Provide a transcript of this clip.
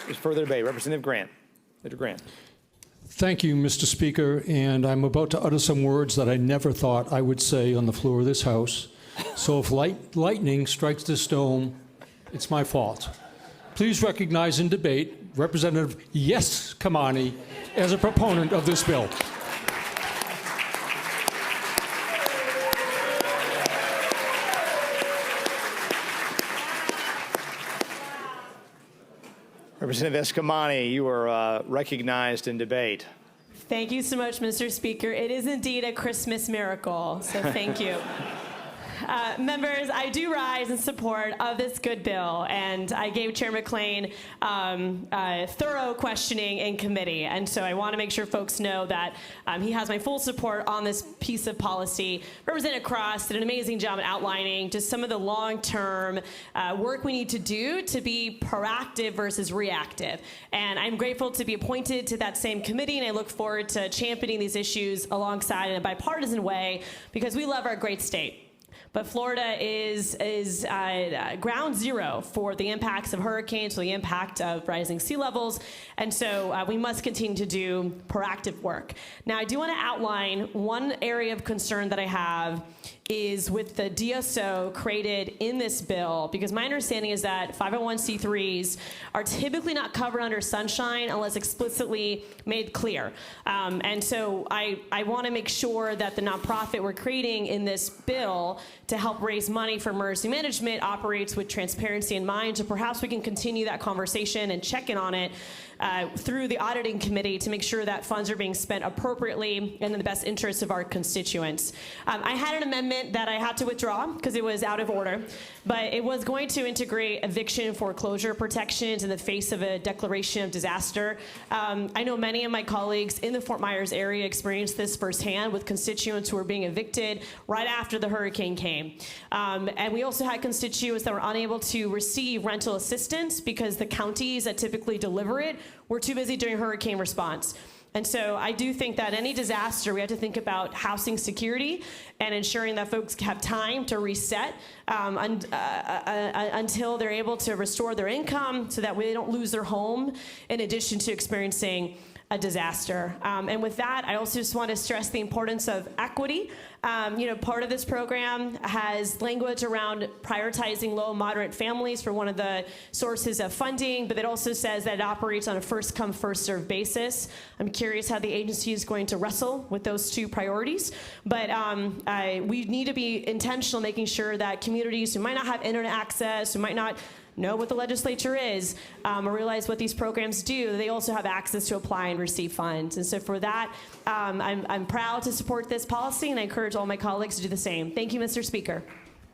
Is further debate. Representative Grant. Senator Grant. Thank you, Mr. Speaker, and I'm about to utter some words that I never thought I would say on the floor of this House. So if lightning strikes this dome, it's my fault. Please recognize in debate Representative Eskamani as a proponent of this bill. Representative Eskamani, you are recognized in debate. Thank you so much, Mr. Speaker. It is indeed a Christmas miracle, so thank you. Members, I do rise in support of this good bill, and I gave Chair McClain thorough questioning in committee, and so I want to make sure folks know that he has my full support on this piece of policy. Representative Cross did an amazing job at outlining just some of the long-term work we need to do to be proactive versus reactive, and I'm grateful to be appointed to that same committee, and I look forward to championing these issues alongside in a bipartisan way because we love our great state. But Florida is ground zero for the impacts of hurricanes, for the impact of rising sea levels, and so we must continue to do proactive work. Now, I do want to outline one area of concern that I have is with the DSO created in this bill, because my understanding is that 501c3s are typically not covered under sunshine unless explicitly made clear. And so I want to make sure that the nonprofit we're creating in this bill to help raise money for emergency management operates with transparency in mind, so perhaps we can continue that conversation and check in on it through the auditing committee to make sure that funds are being spent appropriately and in the best interests of our constituents. I had an amendment that I had to withdraw because it was out of order, but it was going to integrate eviction foreclosure protections in the face of a declaration of disaster. I know many of my colleagues in the Fort Myers area experienced this firsthand with constituents who were being evicted right after the hurricane came. And we also had constituents that were unable to receive rental assistance because the counties that typically deliver it were too busy during hurricane response. And so I do think that any disaster, we have to think about housing security and ensuring that folks have time to reset until they're able to restore their income so that they don't lose their home in addition to experiencing a disaster. And with that, I also just want to stress the importance of equity. Part of this program has language around prioritizing low and moderate families for one of the sources of funding, but it also says that it operates on a first come, first served basis. I'm curious how the agency is going to wrestle with those two priorities, but we need to be intentional making sure that communities who might not have internet access, who might not know what the legislature is, or realize what these programs do, they also have access to apply and receive funds. And so for that, I'm proud to support this policy, and I encourage all my colleagues to do the same. Thank you, Mr. Speaker.